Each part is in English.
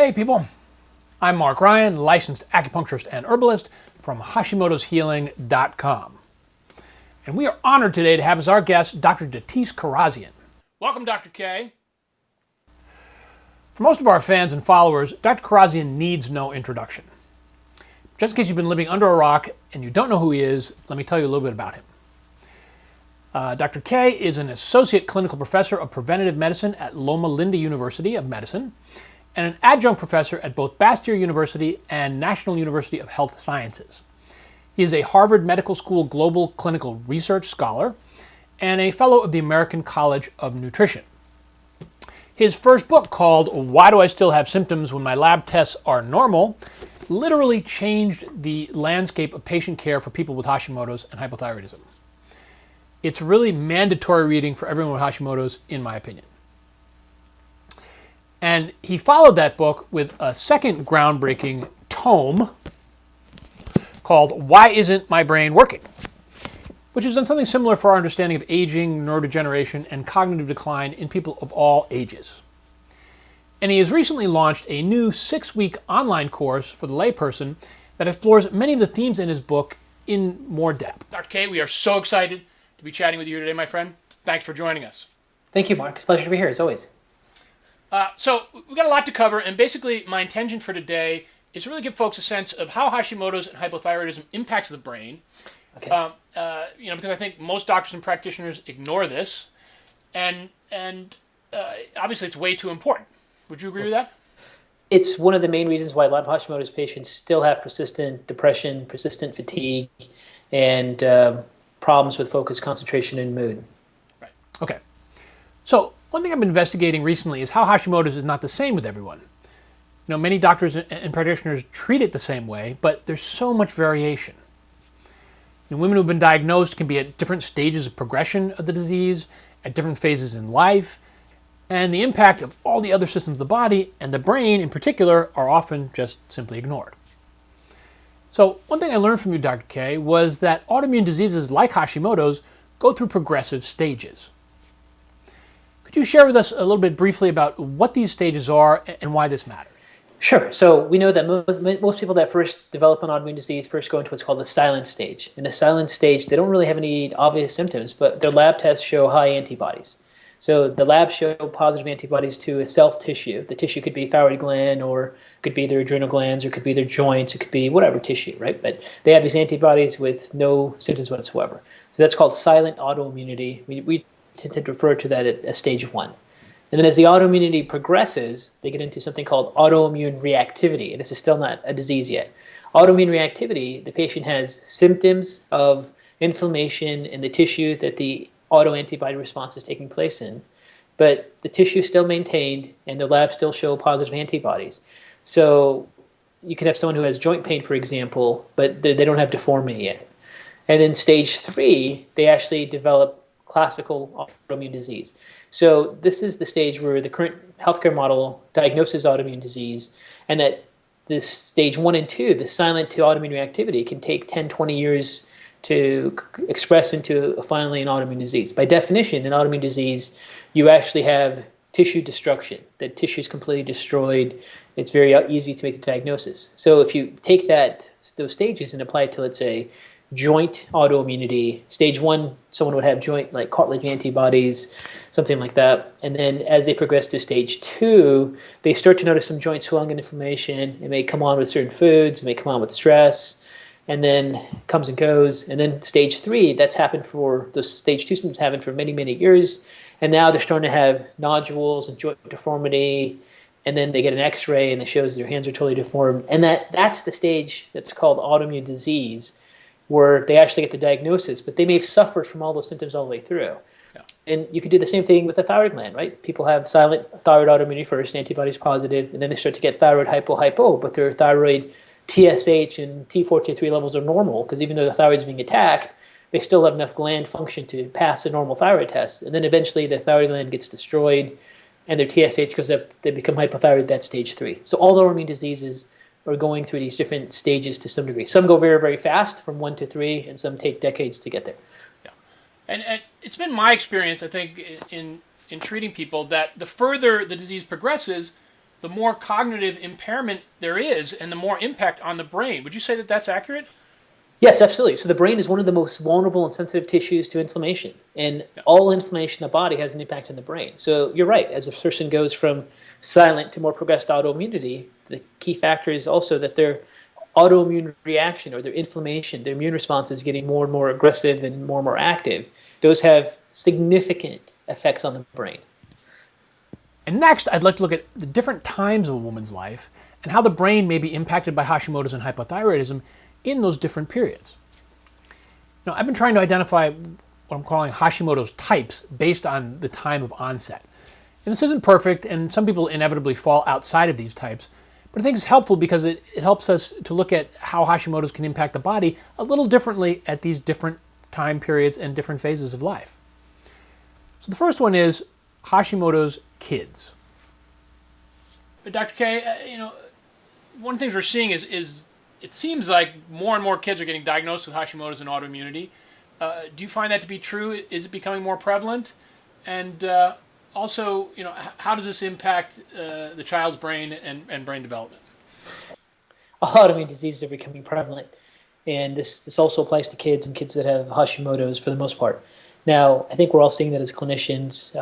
Hey people, I'm Marc Ryan, licensed acupuncturist and herbalist from Hashimoto'sHealing.com. And we are honored today to have as our guest Dr. Kharrazian. Welcome, Dr. K. For most of our fans and followers, Dr. Kharrazian needs no introduction. Just in case you've been living under a rock and you don't know who he is, let me tell you a little bit about him. Dr. K is an associate clinical professor of preventative medicine at Loma Linda University of Medicine and an adjunct professor at both Bastyr University and National University of Health Sciences. He is a Harvard Medical School Global Clinical Research Scholar and a fellow of the American College of Nutrition. His first book, called Why Do I Still Have Symptoms When My Lab Tests Are Normal, literally changed the landscape of patient care for people with Hashimoto's and hypothyroidism. It's really mandatory reading for everyone with Hashimoto's, in my opinion. And he followed that book with a second groundbreaking tome called Why Isn't My Brain Working?, which has done something similar for our understanding of aging, neurodegeneration, and cognitive decline in people of all ages. And he has recently launched a new 6-week online course for the layperson that explores many of the themes in his book in more depth. Dr. K, we are so excited to be chatting with you today, my friend. Thanks for joining us. Thank you, Marc. It's a pleasure to be here, as always. So we've got a lot to cover, and basically my intention for today is to really give folks a sense of how Hashimoto's and hypothyroidism impacts the brain. Okay. Because I think most doctors and practitioners ignore this, and obviously it's way too important. Would you agree with that? It's one of the main reasons why a lot of Hashimoto's patients still have persistent depression, persistent fatigue, and problems with focus, concentration, and mood. Right. Okay. So one thing I've been investigating recently is how Hashimoto's is not the same with everyone. You know, many doctors and practitioners treat it the same way, but there's so much variation. You know, women who've been diagnosed can be at different stages of progression of the disease, at different phases in life, and the impact of all the other systems of the body, and the brain in particular, are often just simply ignored. So one thing I learned from you, Dr. K, was that autoimmune diseases like Hashimoto's go through progressive stages. Could you share with us a little bit briefly about what these stages are and why this matters? Sure. So we know that most people that first develop an autoimmune disease first go into what's called the silent stage. In a silent stage, they don't really have any obvious symptoms, but their lab tests show high antibodies. So the labs show positive antibodies to a self-tissue. The tissue could be thyroid gland, or could be their adrenal glands, or could be their joints, it could be whatever tissue, right? But they have these antibodies with no symptoms whatsoever. So that's called silent autoimmunity. We tend to refer to that at stage 1. And then as the autoimmunity progresses, they get into something called autoimmune reactivity. And this is still not a disease yet. Autoimmune reactivity, the patient has symptoms of inflammation in the tissue that the autoantibody response is taking place in, but the tissue is still maintained and the labs still show positive antibodies. So you can have someone who has joint pain, for example, but they don't have deformity yet. And then stage 3, they actually develop classical autoimmune disease. So this is the stage where the current healthcare model diagnoses autoimmune disease, and that this stage 1 and 2, the silent to autoimmune reactivity, can take 10, 20 years to express into finally an autoimmune disease. By definition, in autoimmune disease, you actually have tissue destruction. The tissue is completely destroyed. It's very easy to make the diagnosis. So if you take those stages and apply it to, let's say, joint autoimmunity, stage 1, someone would have joint, like cartilage antibodies, something like that. And then as they progress to stage 2, they start to notice some joint swelling and inflammation. It may come on with certain foods, it may come on with stress, and then comes and goes. And then stage 3, those stage 2 symptoms happen for many, many years. And now they're starting to have nodules and joint deformity. And then they get an x-ray and it shows their hands are totally deformed. And that's the stage that's called autoimmune disease, where they actually get the diagnosis, but they may have suffered from all those symptoms all the way through. Yeah. And you could do the same thing with the thyroid gland, right? People have silent thyroid autoimmunity first, antibodies positive, and then they start to get thyroid hypo, but their thyroid TSH and T4, T3 levels are normal, because even though the thyroid is being attacked, they still have enough gland function to pass a normal thyroid test. And then eventually the thyroid gland gets destroyed, and their TSH goes up, they become hypothyroid, that's stage 3. So all the autoimmune diseases are going through these different stages to some degree. Some go very, very fast from 1 to 3, and some take decades to get there. Yeah, and it's been my experience, I think, in treating people, that the further the disease progresses, the more cognitive impairment there is and the more impact on the brain. Would you say that that's accurate? Yes, absolutely. So the brain is one of the most vulnerable and sensitive tissues to inflammation, and all inflammation in the body has an impact on the brain. So you're right. As a person goes from silent to more progressed autoimmunity, the key factor is also that their autoimmune reaction or their inflammation, their immune response is getting more and more aggressive and more active. Those have significant effects on the brain. And next, I'd like to look at the different times of a woman's life and how the brain may be impacted by Hashimoto's and hypothyroidism in those different periods. Now, I've been trying to identify what I'm calling Hashimoto's types based on the time of onset. And this isn't perfect, and some people inevitably fall outside of these types, but I think it's helpful because it helps us to look at how Hashimoto's can impact the body a little differently at these different time periods and different phases of life. So the first one is Hashimoto's kids. But Dr. K, one of the things we're seeing is it seems like more and more kids are getting diagnosed with Hashimoto's and autoimmunity. Do you find that to be true? Is it becoming more prevalent? And also, how does this impact the child's brain and brain development? Autoimmune diseases are becoming prevalent, and this also applies to kids and kids that have Hashimoto's for the most part. Now, I think we're all seeing that as clinicians,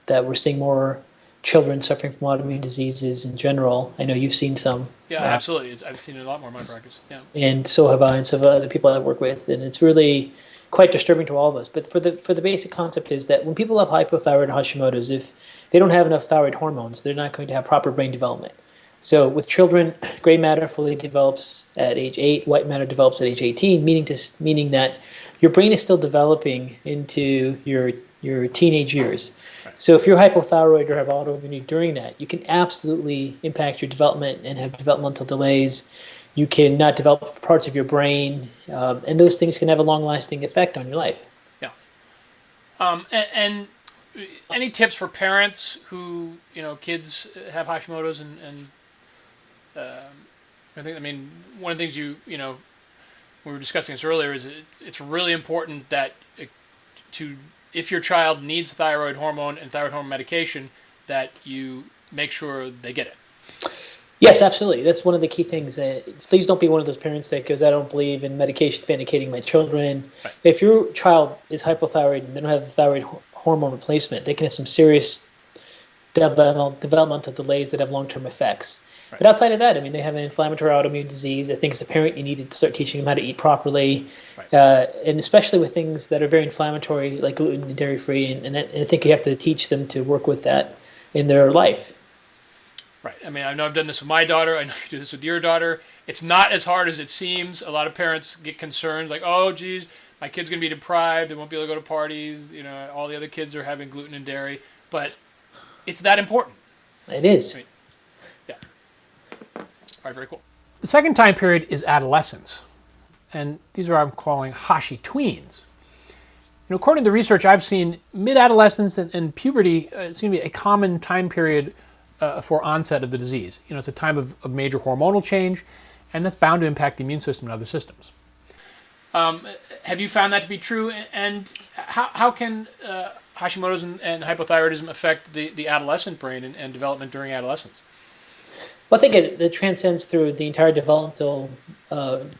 that we're seeing more children suffering from autoimmune diseases in general. I know you've seen some. Yeah, absolutely. I've seen it a lot more in my practice. Yeah. And so have I, and so have other people I work with, and it's really quite disturbing to all of us. But for the basic concept is that when people have hypothyroid Hashimoto's, if they don't have enough thyroid hormones, they're not going to have proper brain development. So with children, gray matter fully develops at age 8, white matter develops at age 18, meaning that your brain is still developing into your teenage years. Right. So if you're hypothyroid or have autoimmunity during that, you can absolutely impact your development and have developmental delays. You can not develop parts of your brain, and those things can have a long-lasting effect on your life. Yeah. And any tips for parents who, kids have Hashimoto's and one of the things we were discussing this earlier is it's really important that if your child needs thyroid hormone and thyroid hormone medication, that you make sure they get it. Yes, absolutely. That's one of the key things. Please don't be one of those parents that goes, I don't believe in medicating my children. Right. If your child is hypothyroid and they don't have the thyroid hormone replacement, they can have some serious developmental delays that have long-term effects. Right. But outside of that, they have an inflammatory autoimmune disease. I think as a parent, you need to start teaching them how to eat properly, right. And especially with things that are very inflammatory, like gluten and dairy-free. And I think you have to teach them to work with that in their life. Right. I know I've done this with my daughter. I know you do this with your daughter. It's not as hard as it seems. A lot of parents get concerned, like, oh, geez, my kid's going to be deprived. They won't be able to go to parties. All the other kids are having gluten and dairy. But it's that important. It is. Yeah. All right, very cool. The second time period is adolescence. And these are what I'm calling Hashi-tweens. According to the research I've seen, mid-adolescence and puberty seem to be a common time period for onset of the disease. It's a time of major hormonal change, and that's bound to impact the immune system and other systems. Have you found that to be true? And how can Hashimoto's and hypothyroidism affect the adolescent brain and development during adolescence? Well, I think it transcends through the entire developmental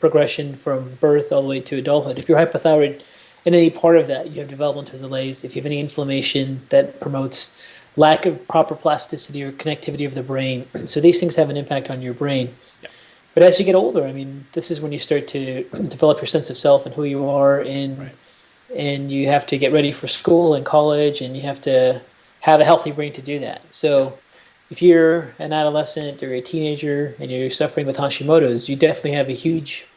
progression from birth all the way to adulthood. If you're hypothyroid in any part of that, you have developmental delays. If you have any inflammation, that promotes lack of proper plasticity or connectivity of the brain. So these things have an impact on your brain. Yeah. But as you get older, this is when you start to develop your sense of self and who you are, and you have to get ready for school and college, and you have to have a healthy brain to do that. So if you're an adolescent or a teenager and you're suffering with Hashimoto's, you definitely have a huge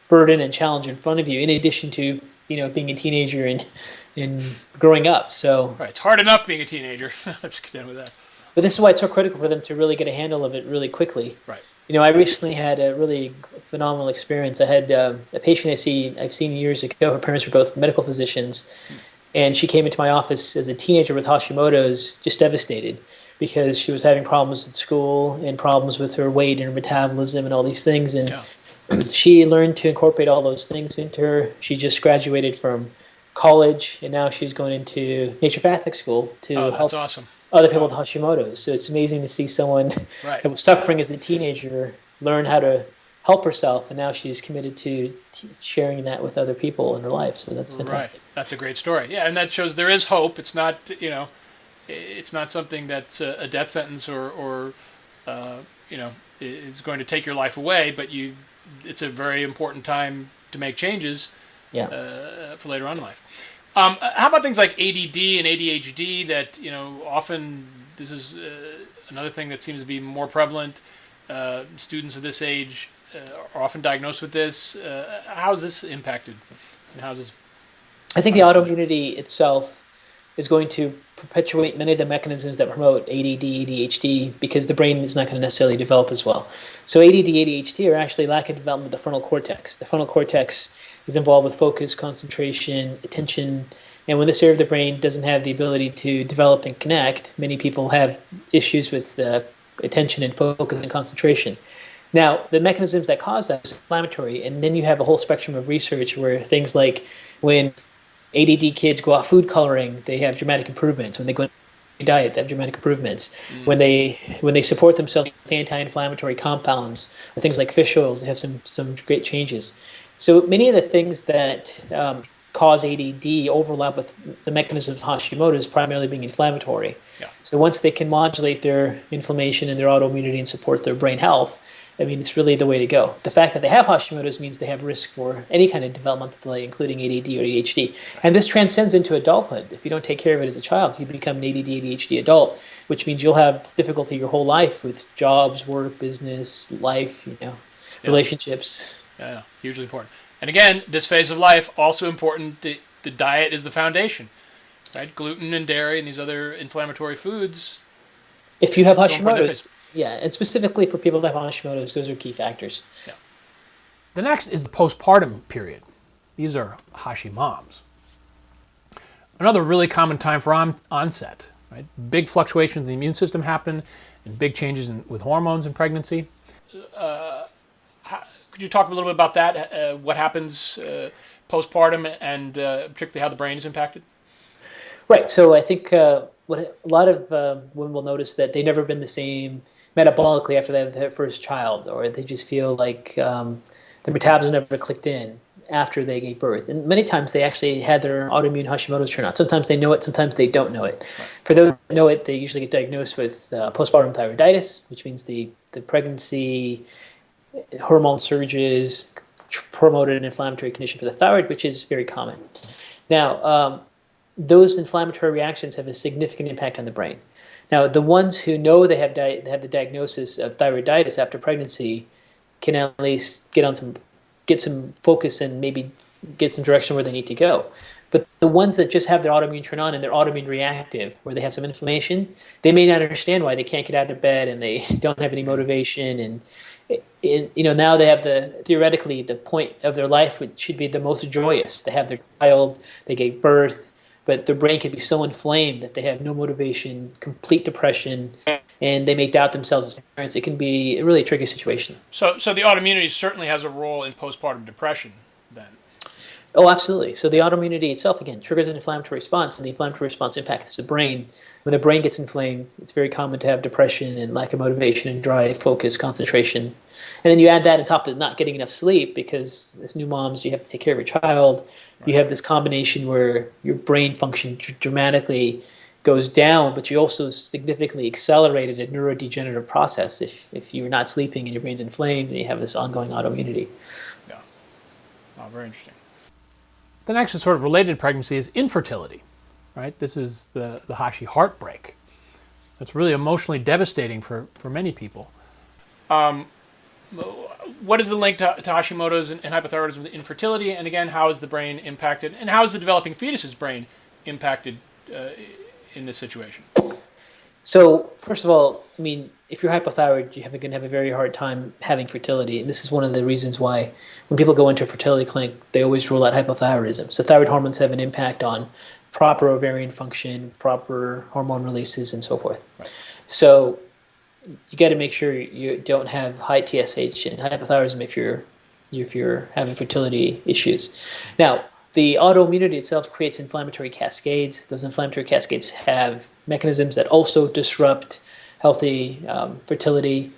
burden and challenge in front of you, in addition to being a teenager and growing up. So it's hard enough being a teenager. I'm just content with that. But this is why it's so critical for them to really get a handle of it really quickly. Right. I recently had a really phenomenal experience. I had a patient I've seen years ago. Her parents were both medical physicians, and she came into my office as a teenager with Hashimoto's, just devastated because she was having problems at school and problems with her weight and her metabolism and all these things. And she learned to incorporate all those things into her. She just graduated from college, and now she's going into naturopathic school to help. That's awesome. other people with Hashimoto's. So it's amazing to see someone Right. that was suffering as a teenager learn how to help herself, and now she's committed to sharing that with other people in her life. So that's Right. fantastic. That's a great story. Yeah, and that shows there is hope. It's not, it's not something that's a death sentence or is going to take your life away, but it's a very important time to make changes Yeah. for later on in life. How about things like ADD and ADHD that, often this is another thing that seems to be more prevalent. Students of this age are often diagnosed with this. How is this impacted? And how is this? I think the autoimmunity itself is going to perpetuate many of the mechanisms that promote ADD, ADHD, because the brain is not going to necessarily develop as well. So ADD, ADHD are actually lack of development of the frontal cortex. The frontal cortex is involved with focus, concentration, attention, and when this area of the brain doesn't have the ability to develop and connect, many people have issues with attention and focus and concentration. Now, the mechanisms that cause that is inflammatory, and then you have a whole spectrum of research where things like when ADD kids go off food coloring, they have dramatic improvements. When they go on a diet, they have dramatic improvements. When they support themselves with anti-inflammatory compounds or things like fish oils, they have some great changes. So many of the things that cause ADD overlap with the mechanism of Hashimoto's primarily being inflammatory. Yeah. So once they can modulate their inflammation and their autoimmunity and support their brain health, I mean, it's really the way to go. The fact that they have Hashimoto's means they have risk for any kind of developmental delay, including ADD or ADHD. And this transcends into adulthood. If you don't take care of it as a child, you become an ADD, ADHD adult, which means you'll have difficulty your whole life with jobs, work, business, life, relationships. Yeah, hugely important. And again, this phase of life, also important. The diet is the foundation, right? Gluten and dairy and these other inflammatory foods. If you have Hashimoto's, yeah, and specifically for people that have Hashimoto's, those are key factors. Yeah. The next is the postpartum period. These are Hashimoms. Another really common time for onset, right? Big fluctuations in the immune system happen and big changes with hormones in pregnancy. Could you talk a little bit about that? What happens postpartum and particularly how the brain is impacted? Right. So I think what a lot of women will notice that they've never been the same metabolically after they have their first child, or they just feel like their metabolism never clicked in after they gave birth. And many times they actually had their autoimmune Hashimoto's turn out. Sometimes they know it, sometimes they don't know it. Right. For those who know it, they usually get diagnosed with postpartum thyroiditis, which means the pregnancy hormone surges promoted an inflammatory condition for the thyroid, which is very common. Now, those inflammatory reactions have a significant impact on the brain. Now, the ones who know they have the diagnosis of thyroiditis after pregnancy can at least get some focus and maybe get some direction where they need to go. But the ones that just have their autoimmune turn on and they're autoimmune reactive, where they have some inflammation, they may not understand why they can't get out of bed and they don't have any motivation. And now they have theoretically the point of their life which should be the most joyous. They have their child, they gave birth, but their brain can be so inflamed that they have no motivation, complete depression, and they may doubt themselves as parents. It can be a really tricky situation. So the autoimmunity certainly has a role in postpartum depression then. Oh, absolutely. So the autoimmunity itself, again, triggers an inflammatory response, and the inflammatory response impacts the brain. When the brain gets inflamed, it's very common to have depression and lack of motivation and drive, focus, concentration. And then you add that on top of not getting enough sleep, because as new moms, you have to take care of your child. Right. You have this combination where your brain function dramatically goes down, but you also significantly accelerated a neurodegenerative process if you're not sleeping and your brain's inflamed and you have this ongoing autoimmunity. Yeah. Oh, very interesting. The next is sort of related to pregnancy is infertility, right? This is the Hashi heartbreak. It's really emotionally devastating for many people. What is the link to Hashimoto's and hypothyroidism with infertility? And again, how is the brain impacted? And how is the developing fetus's brain impacted in this situation? So, first of all, I mean, if you're hypothyroid, you're going to have a very hard time having fertility. And this is one of the reasons why when people go into a fertility clinic, they always rule out hypothyroidism. So thyroid hormones have an impact on proper ovarian function, proper hormone releases, and so forth. Right. So you got to make sure you don't have high TSH and hypothyroidism if you're having fertility issues. Now, the autoimmunity itself creates inflammatory cascades. Those inflammatory cascades have mechanisms that also disrupt healthy fertility.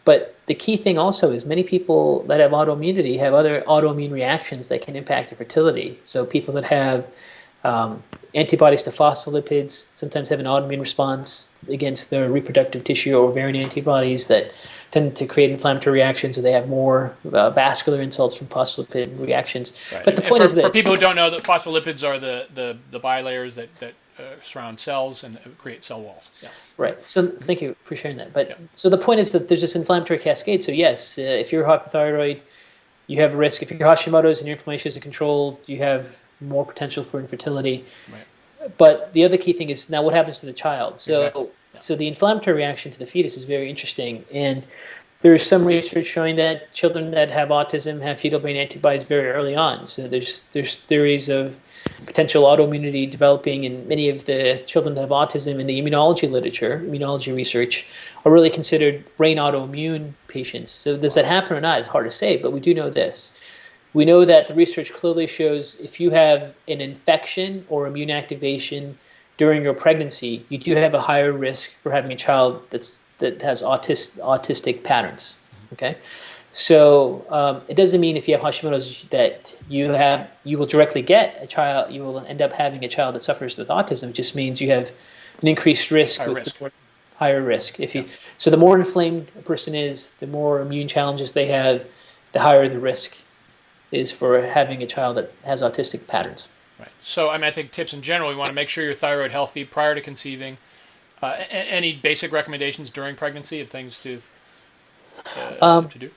But the key thing also is many people that have autoimmunity have other autoimmune reactions that can impact their fertility. So people that have antibodies to phospholipids sometimes have an autoimmune response against their reproductive tissue or ovarian antibodies that tend to create inflammatory reactions, or they have more vascular insults from phospholipid reactions. Right. But the point is this. For people who don't know, the phospholipids are the bilayers that surround cells and create cell walls. Yeah. Right. So thank you for sharing that. But so the point is that there's this inflammatory cascade. So yes, if you're hypothyroid, you have a risk. If your Hashimoto's and your inflammation isn't controlled, you have more potential for infertility. Right. But the other key thing is now what happens to the child. So exactly. So the inflammatory reaction to the fetus is very interesting, and there's some research showing that children that have autism have fetal brain antibodies very early on. So there's theories of potential autoimmunity developing in many of the children that have autism. In the immunology literature, immunology research, are really considered brain autoimmune patients. So does that happen or not? It's hard to say, but we do know this. We know that the research clearly shows if you have an infection or immune activation during your pregnancy, you do have a higher risk for having a child that has autistic patterns. Okay, so it doesn't mean if you have Hashimoto's that you will directly get a child. You will end up having a child that suffers with autism. It just means you have an increased risk. Higher risk. So the more inflamed a person is, the more immune challenges they have, the higher the risk is for having a child that has autistic patterns. Right. So I think tips in general, you want to make sure your thyroid healthy prior to conceiving. Any basic recommendations during pregnancy of things to do?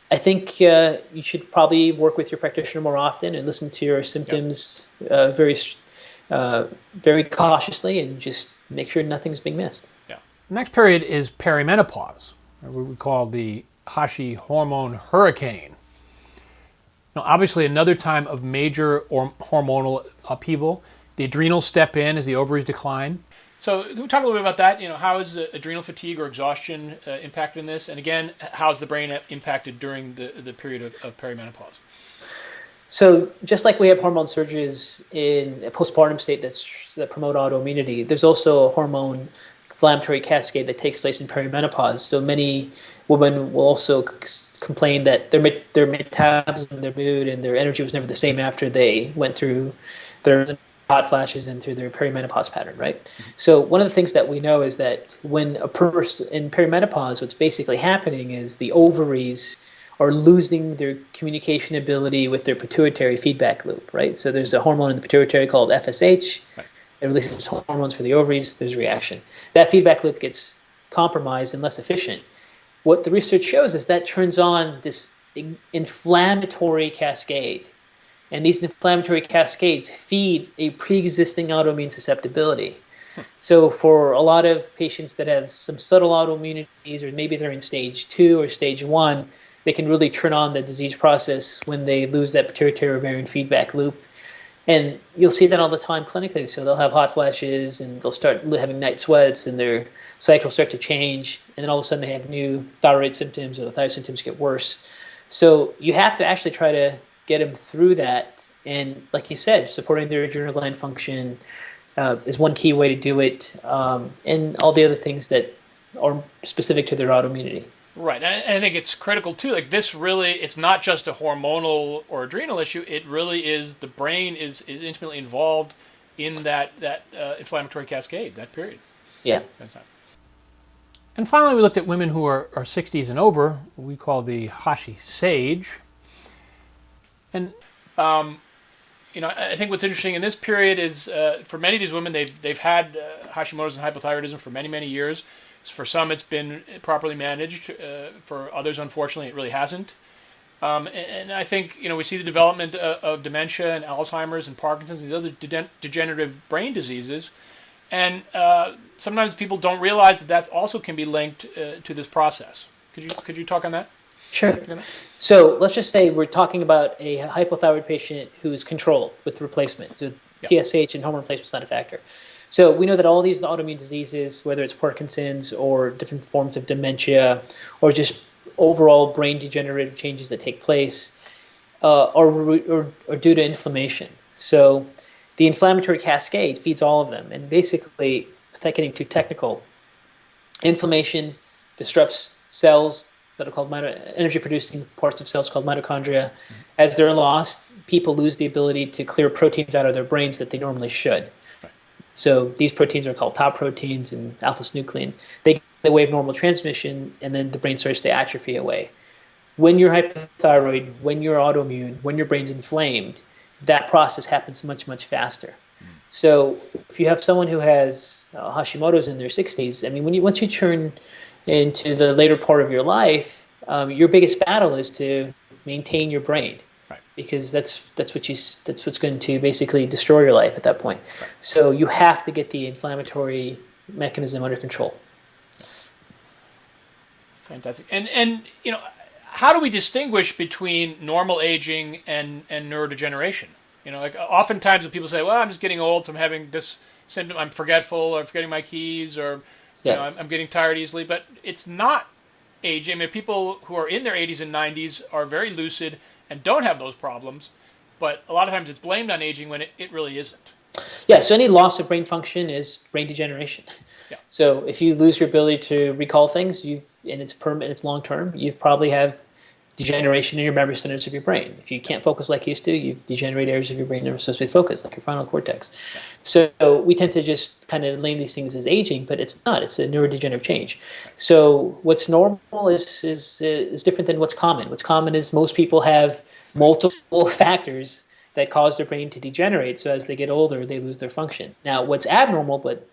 I think you should probably work with your practitioner more often and listen to your symptoms very cautiously, and just make sure nothing's being missed. Yeah. The next period is perimenopause, or what we call the Hashi hormone hurricane. Now, obviously, another time of major hormonal upheaval. The adrenals step in as the ovaries decline. So can we talk a little bit about that? How is adrenal fatigue or exhaustion impacted in this? And again, how is the brain impacted during the period of perimenopause? So just like we have hormone surges in a postpartum state that promote autoimmunity, there's also a hormone inflammatory cascade that takes place in perimenopause. So many women will also complain that their metabolism, their mood, and their energy was never the same after they went through their hot flashes and through their perimenopause pattern, right? Mm-hmm. So one of the things that we know is that when a person in perimenopause, what's basically happening is the ovaries are losing their communication ability with their pituitary feedback loop, right? So there's a hormone in the pituitary called FSH. Right. It releases hormones for the ovaries. There's a reaction. That feedback loop gets compromised and less efficient. What the research shows is that turns on this inflammatory cascade. And these inflammatory cascades feed a pre-existing autoimmune susceptibility. So for a lot of patients that have some subtle autoimmunities, or maybe they're in stage 2 or stage 1, they can really turn on the disease process when they lose that pituitary ovarian feedback loop. And you'll see that all the time clinically. So they'll have hot flashes, and they'll start having night sweats, and their cycles start to change. And then all of a sudden they have new thyroid symptoms, or the thyroid symptoms get worse. So you have to actually try to get them through that. And like you said, supporting their adrenal gland function is one key way to do it, and all the other things that are specific to their autoimmunity. Right, and I think it's critical too. Like this, really, it's not just a hormonal or adrenal issue. It really is the brain is intimately involved in that inflammatory cascade, that period. Yeah. And finally, we looked at women who are 60s and over. We call the Hashi sage. And I think what's interesting in this period is for many of these women, they've had Hashimoto's and hypothyroidism for many years. For some, it's been properly managed. For others, unfortunately, it really hasn't. And I think we see the development of dementia and Alzheimer's and Parkinson's, these other degenerative brain diseases, and sometimes people don't realize that also can be linked to this process. Could you talk on that? Sure. So let's just say we're talking about a hypothyroid patient who is controlled with replacement. So TSH and hormone replacement is not a factor. So we know that all these autoimmune diseases, whether it's Parkinson's or different forms of dementia or just overall brain degenerative changes that take place, are due to inflammation. So the inflammatory cascade feeds all of them. And basically, without getting too technical, inflammation disrupts cells that are called energy-producing parts of cells called mitochondria. As they're lost, people lose the ability to clear proteins out of their brains that they normally should. So these proteins are called tau proteins and alpha-synuclein. They get in the way of normal transmission, and then the brain starts to atrophy away. When you're hypothyroid, when you're autoimmune, when your brain's inflamed, that process happens much, much faster. So if you have someone who has Hashimoto's in their 60s, I mean, once you turn into the later part of your life, your biggest battle is to maintain your brain, because that's what's going to basically destroy your life at that point. So you have to get the inflammatory mechanism under control. Fantastic. And you know, how do we distinguish between normal aging and neurodegeneration? You know, like oftentimes when people say, well, I'm just getting old, so I'm having this symptom, I'm forgetful, or forgetting my keys, or you know, I'm getting tired easily, but it's not aging. I mean, people who are in their 80s and 90s are very lucid and don't have those problems, but a lot of times it's blamed on aging when it really isn't. Yeah, so any loss of brain function is brain degeneration. Yeah. So if you lose your ability to recall things, and it's permanent, it's long term, you probably have degeneration in your memory centers of your brain. If you can't focus like you used to, you've degenerated areas of your brain that are supposed to be focused, like your frontal cortex. Yeah. So we tend to just kind of name these things as aging, but it's not. It's a neurodegenerative change. So what's normal is different than what's common. What's common is most people have multiple factors that cause their brain to degenerate. So as they get older, they lose their function. Now, what's abnormal, but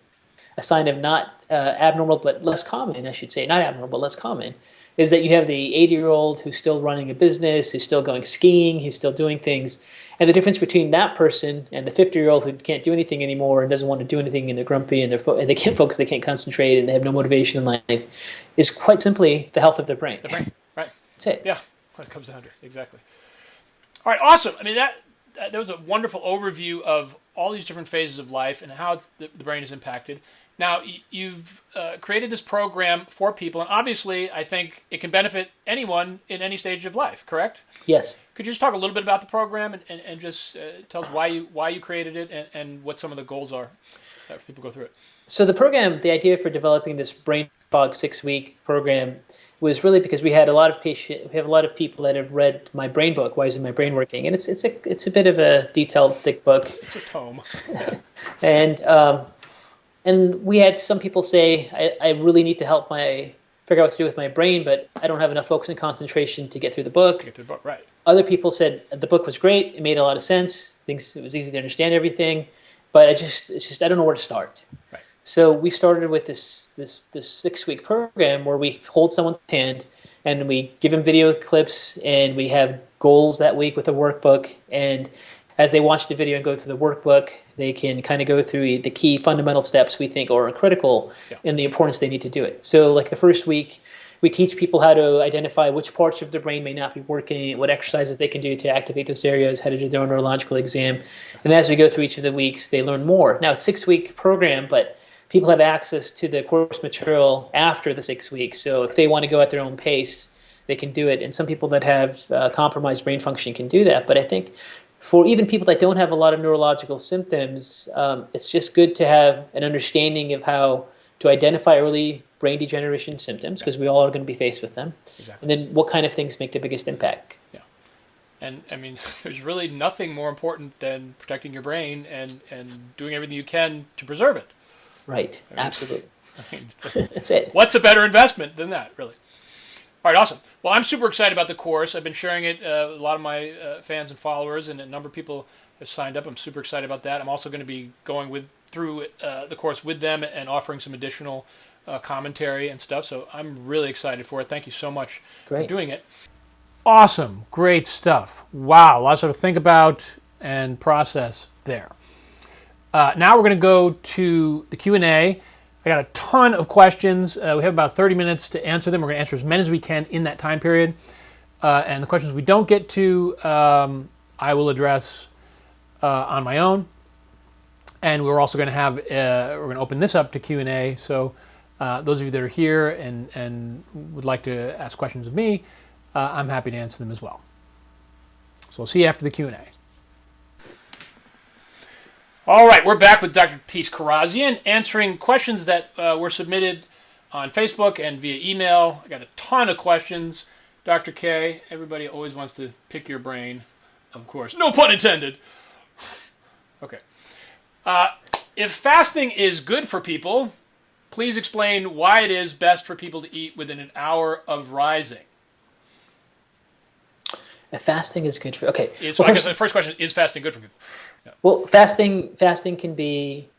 a sign of not abnormal, but less common, I should say, not abnormal, but less common, is that you have the 80-year-old who's still running a business, who's still going skiing, he's still doing things. And the difference between that person and the 50-year-old who can't do anything anymore and doesn't want to do anything, and they're grumpy, and they can't focus, they can't concentrate, and they have no motivation in life, is quite simply the health of their brain. The brain, right. That's it. Yeah, what it comes down to, exactly. All right, awesome. I mean, that was a wonderful overview of all these different phases of life and how the brain is impacted. Now, you've created this program for people, and obviously, I think it can benefit anyone in any stage of life, correct? Yes. Could you just talk a little bit about the program and just tell us why you created it and what some of the goals are that people go through it? So the program, the idea for developing this brain fog 6-week program was really because we have a lot of people that have read my brain book, Why Isn't My Brain Working? And it's a bit of a detailed, thick book. It's a tome. And we had some people say, I really need to figure out what to do with my brain, but I don't have enough focus and concentration to get through the book. Get through the book, right. Other people said the book was great, it made a lot of sense, it was easy to understand everything, but I don't know where to start. Right. So we started with this 6-week program where we hold someone's hand and we give them video clips, and we have goals that week with a workbook, and as they watch the video and go through the workbook, they can kind of go through the key fundamental steps we think are critical in the importance they need to do it. So like the first week, we teach people how to identify which parts of their brain may not be working, what exercises they can do to activate those areas, how to do their own neurological exam. And as we go through each of the weeks, they learn more. Now, it's a 6-week program, but people have access to the course material after the 6 weeks. So if they want to go at their own pace, they can do it. And some people that have compromised brain function can do that. But I think for even people that don't have a lot of neurological symptoms, it's just good to have an understanding of how to identify early brain degeneration symptoms, because we all are going to be faced with them. Exactly. And then what kind of things make the biggest impact. Yeah. And I mean, there's really nothing more important than protecting your brain and doing everything you can to preserve it. Right. I mean, absolutely. I mean, that's it. What's a better investment than that, really? All right, awesome. Well, I'm super excited about the course. I've been sharing it. A lot of my fans and followers, and a number of people have signed up. I'm super excited about that. I'm also going to be going through the course with them and offering some additional commentary and stuff. So I'm really excited for it. Thank you so much for doing it. Awesome. Great stuff. Wow. Lots to think about and process there. Now we're going to go to the Q&A. I got a ton of questions. We have about 30 minutes to answer them. We're going to answer as many as we can in that time period. And the questions we don't get to, I will address on my own. And we're also going to have, we're going to open this up to Q&A. So those of you that are here and would like to ask questions of me, I'm happy to answer them as well. So we'll see you after the Q&A. All right, we're back with Dr. Kharrazian answering questions that were submitted on Facebook and via email. I got a ton of questions. Dr. K, everybody always wants to pick your brain, of course. No pun intended. Okay. If fasting is good for people, please explain why it is best for people to eat within an hour of rising. If fasting is good for So I guess the first question is fasting good for people? Yeah. Well, fasting can be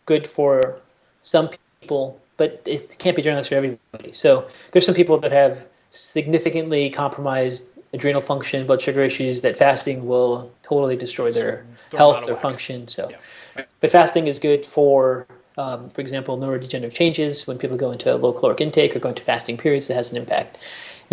good for some people, but it can't be generalized for everybody. So there's some people that have significantly compromised adrenal function, blood sugar issues, that fasting will totally destroy their health, their function. So, but fasting is good for example, neurodegenerative changes. When people go into low caloric intake or go into fasting periods, that has an impact.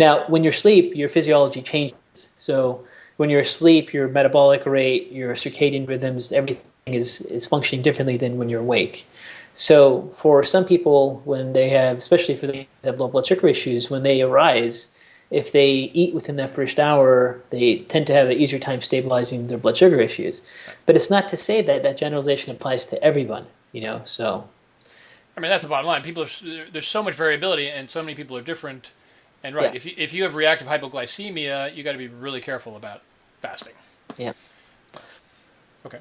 Now, when you're asleep, your physiology changes. So when you're asleep, your metabolic rate, your circadian rhythms, everything is functioning differently than when you're awake. So for some people, when they have, especially for they have low blood sugar issues, when they arise, if they eat within that first hour, they tend to have an easier time stabilizing their blood sugar issues. But it's not to say that that generalization applies to everyone, so. I mean, that's the bottom line. There's so much variability, and so many people are different. And right, Yeah. if you have reactive hypoglycemia, you got to be really careful about fasting. Yeah. Okay.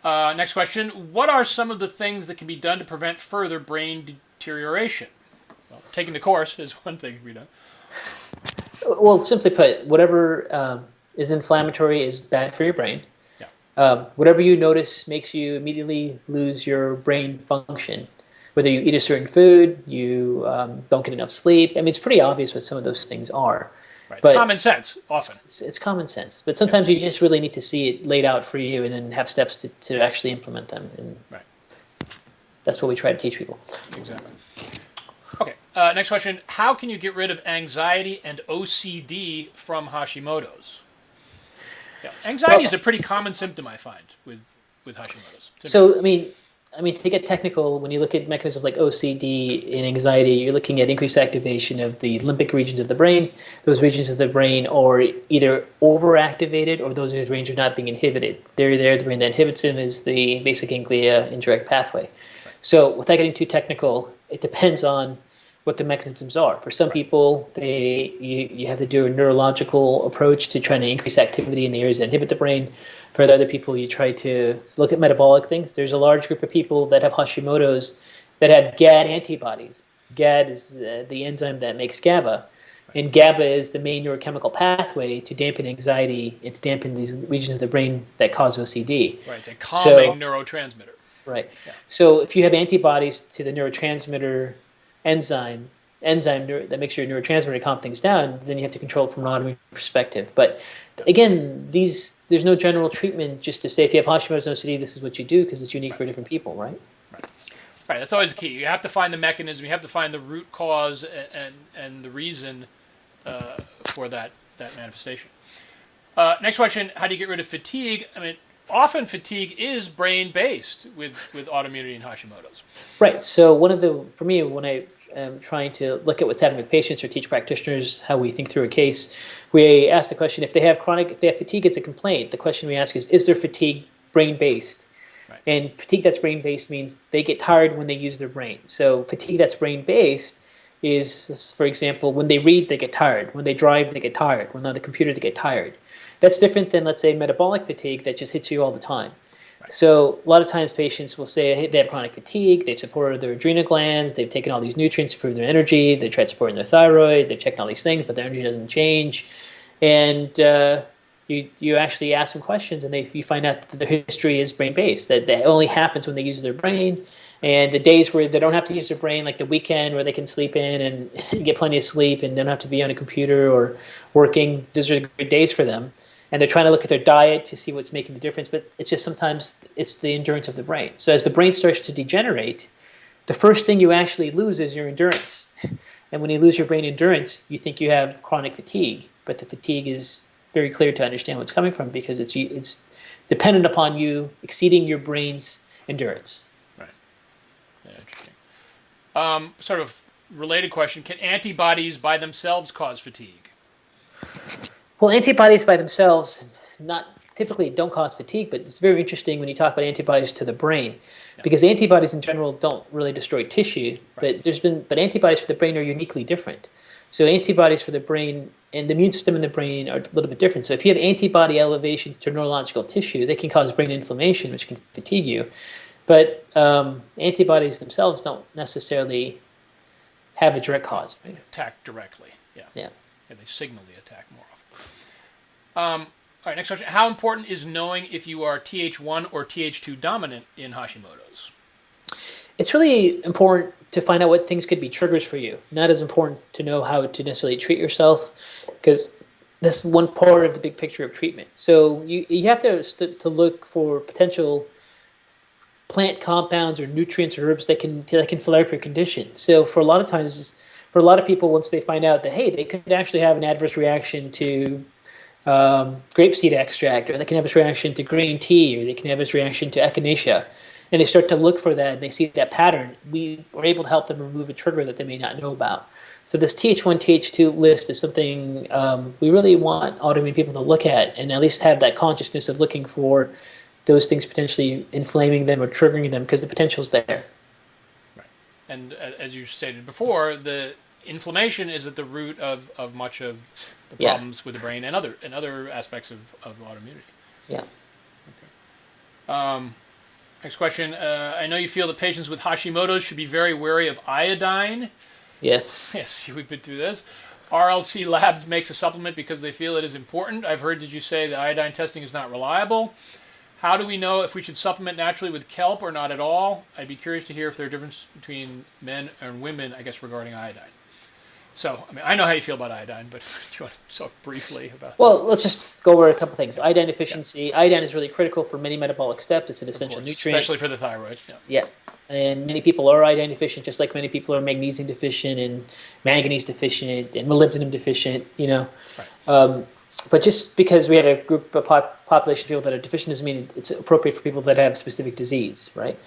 Next question. What are some of the things that can be done to prevent further brain deterioration? Well, taking the course is one thing to be done. Well, simply put, whatever is inflammatory is bad for your brain. Yeah. Whatever you notice makes you immediately lose your brain function. Whether you eat a certain food, you don't get enough sleep. I mean, it's pretty obvious what some of those things are. Right. But common sense, often. It's common sense. But sometimes you just really need to see it laid out for you and then have steps to actually implement them. And right. That's what we try to teach people. Exactly. Okay. Next question. How can you get rid of anxiety and OCD from Hashimoto's? Yeah. Anxiety is a pretty common symptom, I find, with Hashimoto's. So, I mean, to get technical, when you look at mechanisms like OCD and anxiety, you're looking at increased activation of the limbic regions of the brain. Those regions of the brain are either overactivated or those regions are not being inhibited. They're there. The brain that inhibits them is the basic ganglia indirect pathway. So without getting too technical, it depends on what the mechanisms are. For some people, you have to do a neurological approach to trying to increase activity in the areas that inhibit the brain. For the other people, you try to look at metabolic things. There's a large group of people that have Hashimoto's that have GAD antibodies. GAD is the enzyme that makes GABA. And GABA is the main neurochemical pathway to dampen anxiety and to dampen these regions of the brain that cause OCD. Right, it's a calming neurotransmitter. Right. Yeah. So if you have antibodies to the neurotransmitter enzyme that makes your neurotransmitter to calm things down, then you have to control it from an autoimmune perspective. But again, there's no general treatment just to say if you have Hashimoto's and OCD, this is what you do, because it's unique for different people, right? Right, that's always the key. You have to find the mechanism, you have to find the root cause and the reason for that manifestation. Next question, how do you get rid of fatigue? I mean, often fatigue is brain-based with autoimmunity and Hashimoto's. Right. So for me, when I am trying to look at what's happening with patients or teach practitioners how we think through a case, we ask the question, if they have fatigue as a complaint, the question we ask is their fatigue brain-based? Right. And fatigue that's brain-based means they get tired when they use their brain. So fatigue that's brain-based is, for example, when they read, they get tired. When they drive, they get tired. When they're on the computer, they get tired. That's different than, let's say, metabolic fatigue that just hits you all the time. Right. So a lot of times patients will say hey, they have chronic fatigue, they've supported their adrenal glands, they've taken all these nutrients to improve their energy, they've tried supporting their thyroid, they've checked all these things, but their energy doesn't change. And you actually ask them questions and you find out that their history is brain-based, that only happens when they use their brain. And the days where they don't have to use their brain, like the weekend where they can sleep in and get plenty of sleep and don't have to be on a computer or working, those are great days for them. And they're trying to look at their diet to see what's making the difference, but it's just sometimes it's the endurance of the brain. So as the brain starts to degenerate, the first thing you actually lose is your endurance. And when you lose your brain endurance, you think you have chronic fatigue, but the fatigue is very clear to understand what's coming from because it's dependent upon you exceeding your brain's endurance. Right. Yeah, interesting. Sort of related question, can antibodies by themselves cause fatigue? Well, antibodies by themselves, not typically don't cause fatigue, but it's very interesting when you talk about antibodies to the brain, because antibodies in general don't really destroy tissue, but antibodies for the brain are uniquely different. So antibodies for the brain and the immune system in the brain are a little bit different. So if you have antibody elevations to neurological tissue, they can cause brain inflammation, which can fatigue you. But antibodies themselves don't necessarily have a direct cause. Right? Attack directly. Yeah. Yeah. They signal the attack more often. All right, next question. How important is knowing if you are Th1 or Th2 dominant in Hashimoto's? It's really important to find out what things could be triggers for you. Not as important to know how to necessarily treat yourself, because that's one part of the big picture of treatment. So you have to look for potential plant compounds or nutrients or herbs that can flare up your condition. So for a lot of times, for a lot of people, once they find out that, hey, they could actually have an adverse reaction to grapeseed extract, or they can have this reaction to green tea, or they can have this reaction to echinacea, and they start to look for that and they see that pattern, we are able to help them remove a trigger that they may not know about. So this Th1, Th2 list is something we really want autoimmune people to look at least have that consciousness of looking for those things potentially inflaming them or triggering them, because the potential is there. Right. And as you stated before, the inflammation is at the root of much of the problems with the brain and other aspects of autoimmunity. Yeah. Okay. Next question. I know you feel that patients with Hashimoto's should be very wary of iodine. Yes. Yes, we've been through this. RLC Labs makes a supplement because they feel it is important. I've heard you say that iodine testing is not reliable. How do we know if we should supplement naturally with kelp or not at all? I'd be curious to hear if there are differences between men and women, I guess, regarding iodine. So, I mean, I know how you feel about iodine, but do you want to talk briefly about that? Well, let's just go over a couple things. Iodine deficiency. Yeah. Iodine is really critical for many metabolic steps. It's an essential nutrient. Especially for the thyroid. Yeah. And many people are iodine deficient, just like many people are magnesium deficient and manganese deficient and molybdenum deficient, Right. But just because we have a group of population of people that are deficient doesn't mean it's appropriate for people that have specific disease, right?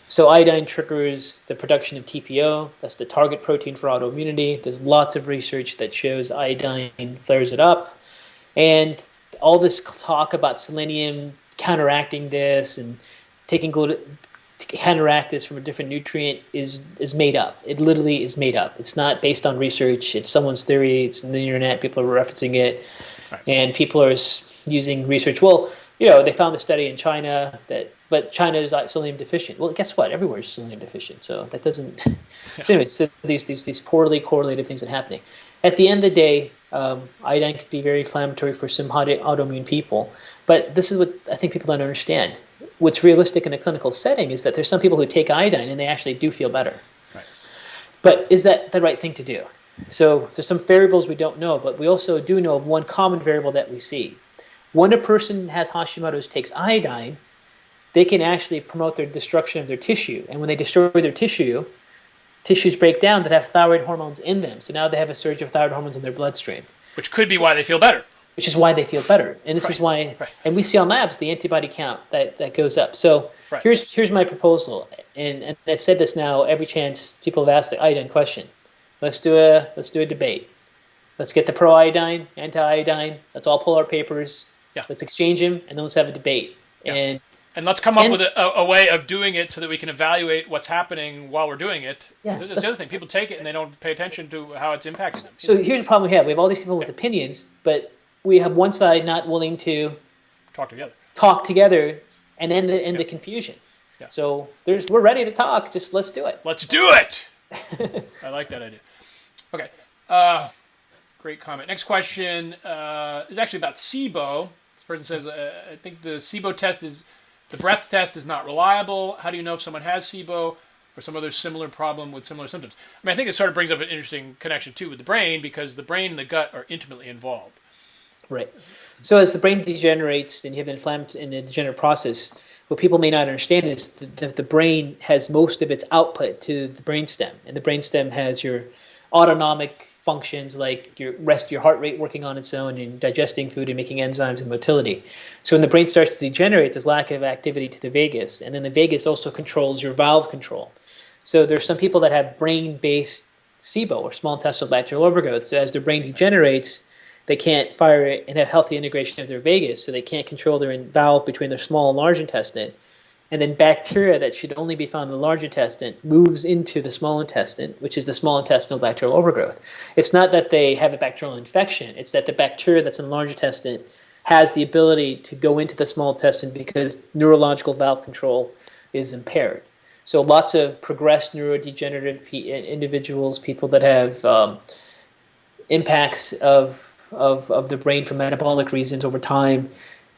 So iodine triggers the production of TPO. That's the target protein for autoimmunity. There's lots of research that shows iodine flares it up. And all this talk about selenium counteracting this and taking gluten to counteract this from a different nutrient is made up. It literally is made up. It's not based on research. It's someone's theory. It's on the internet. People are referencing it. Right. And people are using research. Well, they found a study in China but China is selenium deficient. Well, guess what? Everywhere is selenium deficient. So that doesn't. So anyways, so these poorly correlated things that are happening. At the end of the day, iodine can be very inflammatory for some autoimmune people. But this is what I think people don't understand. What's realistic in a clinical setting is that there's some people who take iodine and they actually do feel better. Right. But is that the right thing to do? So there's some variables we don't know, but we also do know of one common variable that we see. When a person has Hashimoto's takes iodine, they can actually promote their destruction of their tissue. And when they destroy their tissues break down that have thyroid hormones in them. So now they have a surge of thyroid hormones in their bloodstream. Which could be why they feel better. Which is why they feel better. And this is why, and we see on labs the antibody count that goes up. So here's my proposal. And I've said this now every chance people have asked the iodine question. Let's do a debate. Let's get the pro-iodine, anti-iodine. Let's all pull our papers. Yeah. Let's exchange them, and then let's have a debate. Yeah. And let's come up with a way of doing it so that we can evaluate what's happening while we're doing it. Yeah, that's the other thing. People take it and they don't pay attention to how it's impacting them. So here's the problem we have. We have all these people with opinions, but we have one side not willing to talk together and end the confusion. Yeah. So we're ready to talk. Just let's do it. Let's do it. I like that idea. Okay. Great comment. Next question is actually about SIBO. This person says, I think the SIBO test the breath test is not reliable. How do you know if someone has SIBO or some other similar problem with similar symptoms? I mean, I think it sort of brings up an interesting connection, too, with the brain, because the brain and the gut are intimately involved. Right. So as the brain degenerates and you have in the degenerative process, what people may not understand is that the brain has most of its output to the brainstem. And the brainstem has your autonomic functions like your heart rate working on its own and digesting food and making enzymes and motility. So when the brain starts to degenerate, there's lack of activity to the vagus. And then the vagus also controls your valve control. So there's some people that have brain-based SIBO or small intestinal bacterial overgrowth. So as their brain degenerates, they can't fire it and have healthy integration of their vagus, so they can't control their valve between their small and large intestine. And then bacteria that should only be found in the large intestine moves into the small intestine, which is the small intestinal bacterial overgrowth. It's not that they have a bacterial infection. It's that the bacteria that's in the large intestine has the ability to go into the small intestine because neurological valve control is impaired. So lots of progressed neurodegenerative individuals, people that have impacts of the brain for metabolic reasons over time,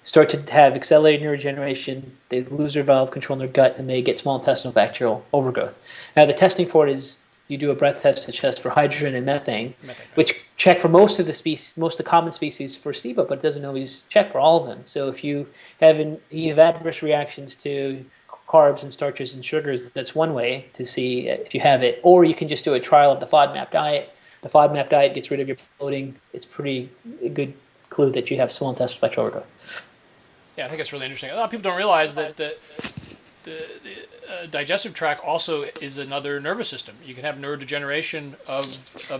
start to have accelerated neurodegeneration, they lose their valve control in their gut, and they get small intestinal bacterial overgrowth. Now, the testing for it is you do a breath test to test for hydrogen and methane, which check for most of the species, most of the common species for SIBO, but it doesn't always check for all of them. So if you have adverse reactions to carbs and starches and sugars, that's one way to see if you have it. Or you can just do a trial of the FODMAP diet. The FODMAP diet gets rid of your bloating. It's pretty good clue that you have small intestinal bacterial overgrowth. Yeah, I think it's really interesting. A lot of people don't realize that the digestive tract also is another nervous system. You can have neurodegeneration of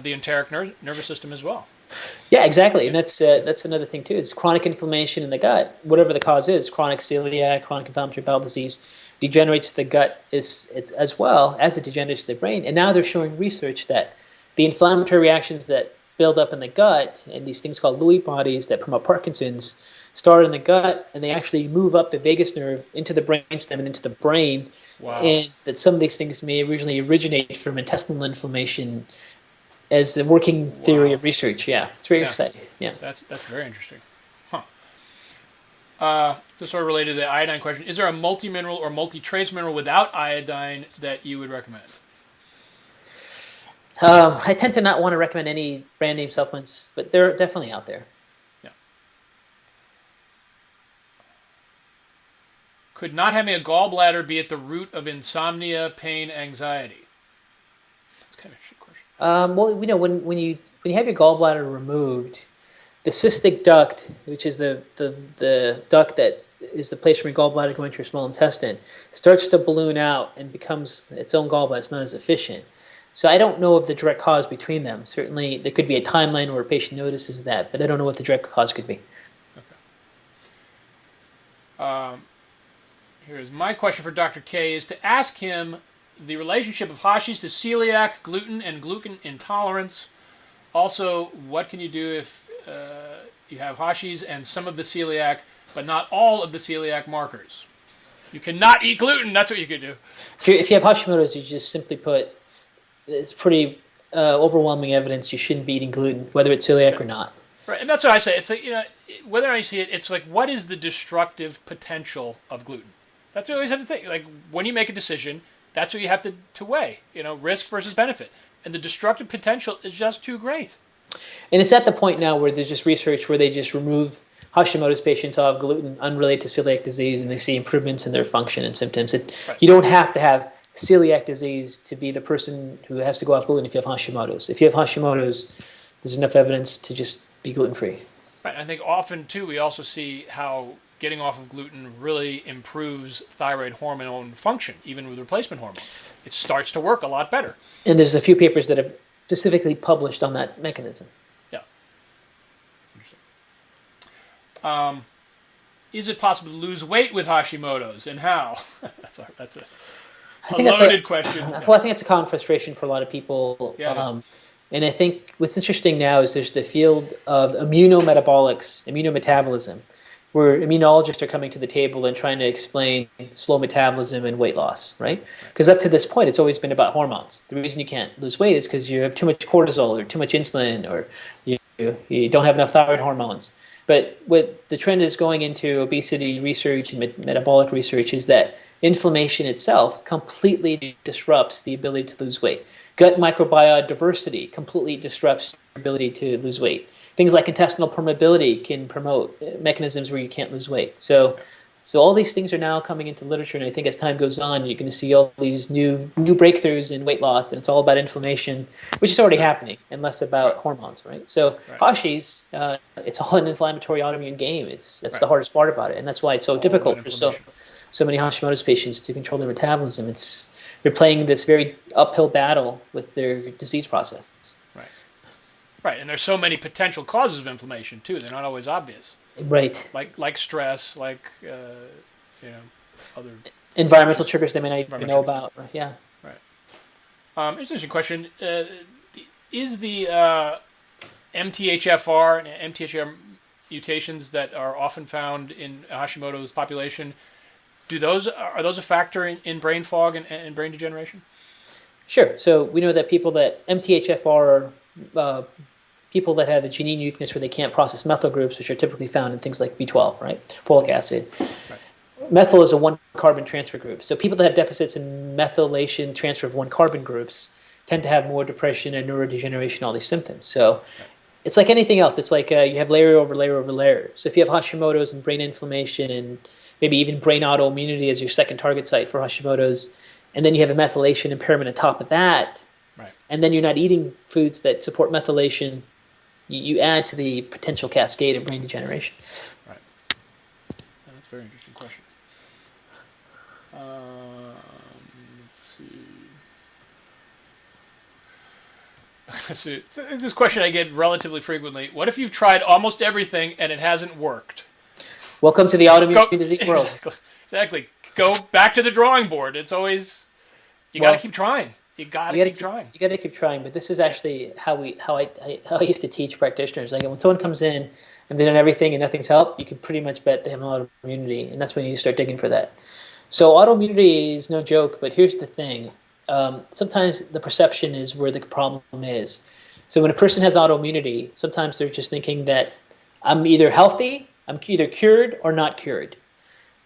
the enteric nervous system as well. Yeah, exactly, and that's another thing too. Is chronic inflammation in the gut, whatever the cause is, chronic celiac, chronic inflammatory bowel disease, degenerates the gut it's as well as it degenerates the brain. And now they're showing research that the inflammatory reactions that build up in the gut and these things called Lewy bodies that promote Parkinson's start in the gut, and they actually move up the vagus nerve into the brainstem and into the brain. Wow. And that some of these things may originally originate from intestinal inflammation as the working theory of research. Yeah, it's very exciting. Yeah, that's very interesting. Huh. So sort of related to the iodine question, is there a multi-mineral or multi-trace mineral without iodine that you would recommend? I tend to not want to recommend any brand name supplements, but they're definitely out there. Yeah. Could not having a gallbladder be at the root of insomnia, pain, anxiety? That's kind of a shit question. Well, you know, when you have your gallbladder removed, the cystic duct, which is the duct that is the place from your gallbladder going to your small intestine, starts to balloon out and becomes its own gallbladder. It's not as efficient. So I don't know of the direct cause between them. Certainly, there could be a timeline where a patient notices that, but I don't know what the direct cause could be. Okay. Here's my question for Dr. K is to ask him the relationship of Hashis to celiac, gluten, and gluten intolerance. Also, what can you do if you have Hashis and some of the celiac, but not all of the celiac markers? You cannot eat gluten. That's what you could do. If you have Hashimoto's, you just simply put, it's pretty overwhelming evidence you shouldn't be eating gluten, whether it's celiac or not. Right, and that's what I say. It's like, you know, whether I see it, it's like, what is the destructive potential of gluten? That's what you always have to think. Like, when you make a decision, that's what you have to weigh, you know, risk versus benefit. And the destructive potential is just too great. And it's at the point now where there's just research where they just remove Hashimoto's patients off gluten unrelated to celiac disease, and they see improvements in their function and symptoms. Right. You don't have to have celiac disease to be the person who has to go off gluten if you have Hashimoto's. If you have Hashimoto's, there's enough evidence to just be gluten-free. Right. I think often, too, we also see how getting off of gluten really improves thyroid hormone function, even with replacement hormone. It starts to work a lot better. And there's a few papers that have specifically published on that mechanism. Yeah. Is it possible to lose weight with Hashimoto's, and how? that's a loaded question. Well, I think it's a common frustration for a lot of people. Yeah, and I think what's interesting now is there's the field of immunometabolism, where immunologists are coming to the table and trying to explain slow metabolism and weight loss, right? Because up to this point, it's always been about hormones. The reason you can't lose weight is because you have too much cortisol or too much insulin, or you don't have enough thyroid hormones. But what the trend is going into obesity research and metabolic research is that inflammation itself completely disrupts the ability to lose weight. Gut microbiome diversity completely disrupts your ability to lose weight. Things like intestinal permeability can promote mechanisms where you can't lose weight. So all these things are now coming into literature, and I think as time goes on, you're going to see all these new breakthroughs in weight loss, and it's all about inflammation, which is already happening, and less about hormones, right? So Hashi's, it's all an inflammatory autoimmune game. That's the hardest part about it, and that's why it's so difficult for so many Hashimoto's patients to control their metabolism. They're playing this very uphill battle with their disease process. Right, and there's so many potential causes of inflammation too. They're not always obvious. Right. Like stress, other Environmental triggers they may not even know about. Yeah. Right. Interesting question. Is the MTHFR and MTHFR mutations that are often found in Hashimoto's population, are those a factor in brain fog and brain degeneration? Sure. So we know that people that MTHFR are people that have a gene uniqueness where they can't process methyl groups, which are typically found in things like B12, right? Folic acid. Right. Methyl is a one carbon transfer group. So people that have deficits in methylation transfer of one carbon groups tend to have more depression and neurodegeneration, all these symptoms. So right. It's like anything else. It's like you have layer over layer over layer. So if you have Hashimoto's and brain inflammation and maybe even brain autoimmunity as your second target site for Hashimoto's, and then you have a methylation impairment on top of that, right. And then you're not eating foods that support methylation, you add to the potential cascade of brain degeneration. Right. That's a very interesting question. Let's see. So this question I get relatively frequently. What if you've tried almost everything and it hasn't worked? Welcome to the autoimmune disease world. Exactly. Go back to the drawing board. It's always, you got to keep trying. You got to keep trying. You got to keep trying. But this is actually how I used to teach practitioners. Like when someone comes in and they've done everything and nothing's helped, you can pretty much bet they have autoimmunity, and that's when you start digging for that. So autoimmunity is no joke. But here's the thing: sometimes the perception is where the problem is. So when a person has autoimmunity, sometimes they're just thinking that I'm either healthy, I'm either cured or not cured.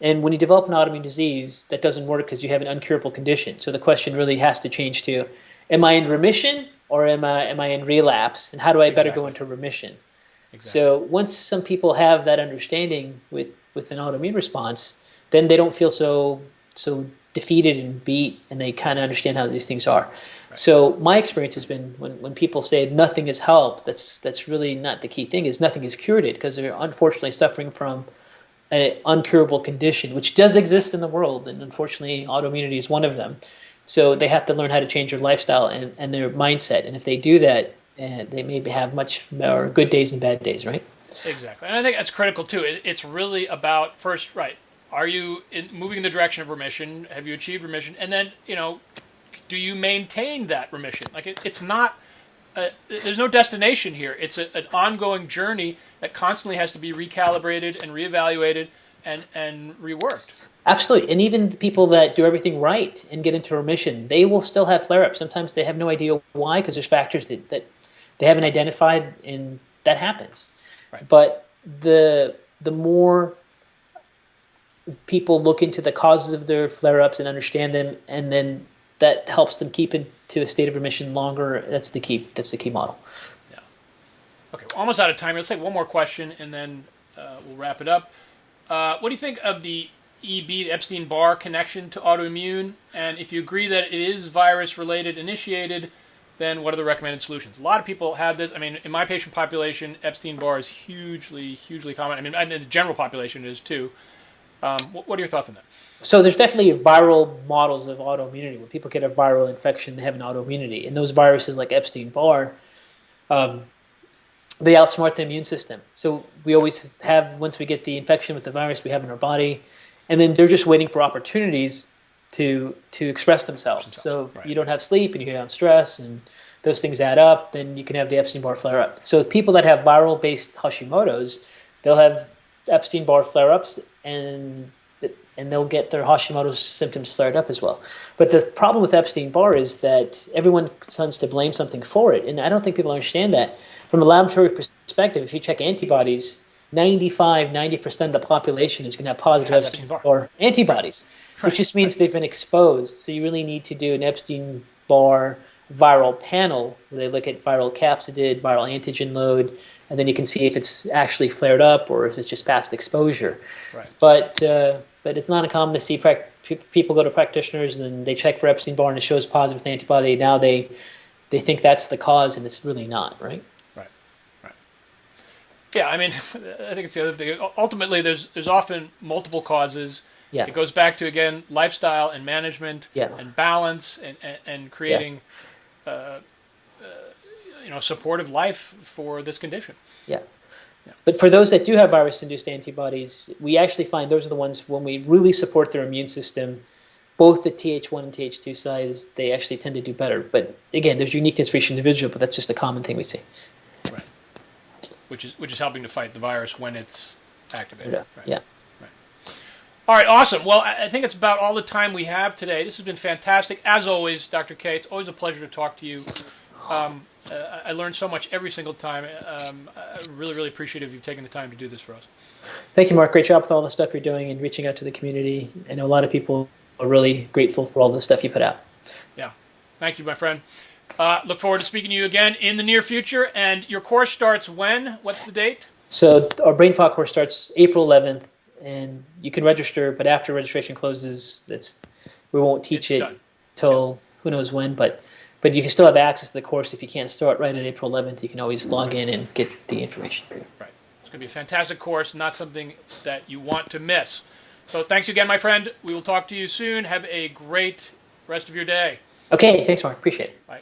And when you develop an autoimmune disease, that doesn't work because you have an uncurable condition. So the question really has to change to, am I in remission or am I in relapse? And how do I better go into remission? Exactly. So once some people have that understanding with an autoimmune response, then they don't feel so defeated and beat, and they kind of understand how these things are. Right. So my experience has been when people say nothing has helped, that's really not the key thing, is nothing has cured it, because they're unfortunately suffering from an uncurable condition, which does exist in the world, and unfortunately autoimmunity is one of them. So they have to learn how to change their lifestyle and their mindset, and if they do that, they maybe have much more good days than bad days, right? Exactly, and I think that's critical too. It's really about, first, right, are you moving in the direction of remission? Have you achieved remission? And then, do you maintain that remission? Like it's not, there's no destination here. It's an ongoing journey that constantly has to be recalibrated and reevaluated and reworked. Absolutely. And even the people that do everything right and get into remission, they will still have flare-ups. Sometimes they have no idea why, because there's factors that they haven't identified, and that happens. Right. But the more people look into the causes of their flare-ups and understand them, and then that helps them keep into a state of remission longer. That's the key model. Yeah. Okay, we're almost out of time. Let's take one more question, and then we'll wrap it up. What do you think of the EB, the Epstein-Barr connection to autoimmune? And if you agree that it is virus-related initiated, then what are the recommended solutions? A lot of people have this. I mean, in my patient population, Epstein-Barr is hugely, hugely common. I mean, in the general population it is too. What are your thoughts on that? So there's definitely viral models of autoimmunity. When people get a viral infection, they have an autoimmunity. And those viruses like Epstein-Barr, they outsmart the immune system. So we always have, once we get the infection with the virus, we have in our body, and then they're just waiting for opportunities to express themselves. So if you don't have sleep and you have stress and those things add up, then you can have the Epstein-Barr flare-up. So people that have viral-based Hashimoto's, they'll have Epstein-Barr flare-ups, and they'll get their Hashimoto's symptoms flared up as well. But the problem with Epstein-Barr is that everyone tends to blame something for it, and I don't think people understand that. From a laboratory perspective, if you check antibodies, 90% of the population is going to have positive Epstein-Barr antibodies, which just means they've been exposed. So you really need to do an Epstein-Barr viral panel where they look at viral capsid, viral antigen load, and then you can see if it's actually flared up or if it's just past exposure. Right. But it's not uncommon to see people go to practitioners and they check for Epstein-Barr and it shows positive with antibody. Now they think that's the cause, and it's really not, right? Right. Yeah, I mean, I think it's the other thing. Ultimately, there's often multiple causes. Yeah. It goes back to, again, lifestyle and management and balance and creating supportive life for this condition. Yeah. But for those that do have virus-induced antibodies, we actually find those are the ones when we really support their immune system, both the Th1 and Th2 sides, they actually tend to do better. But again, there's uniqueness for each individual, but that's just a common thing we see. Right. Which is helping to fight the virus when it's activated. Yeah. Right. Yeah. Right. All right, awesome. Well, I think it's about all the time we have today. This has been fantastic. As always, Dr. K, it's always a pleasure to talk to you. I learned so much every single time. I'm really, really appreciative you've taken the time to do this for us. Thank you, Mark. Great job with all the stuff you're doing and reaching out to the community. I know a lot of people are really grateful for all the stuff you put out. Yeah. Thank you, my friend. Look forward to speaking to you again in the near future. And your course starts when? What's the date? So our brain fog course starts April 11th, and you can register, but after registration closes, we won't teach it till who knows when, but you can still have access to the course. If you can't start right at April 11th, you can always log in and get the information. Right. It's going to be a fantastic course, not something that you want to miss. So thanks again, my friend. We will talk to you soon. Have a great rest of your day. Okay, thanks, Mark. Appreciate it. Bye.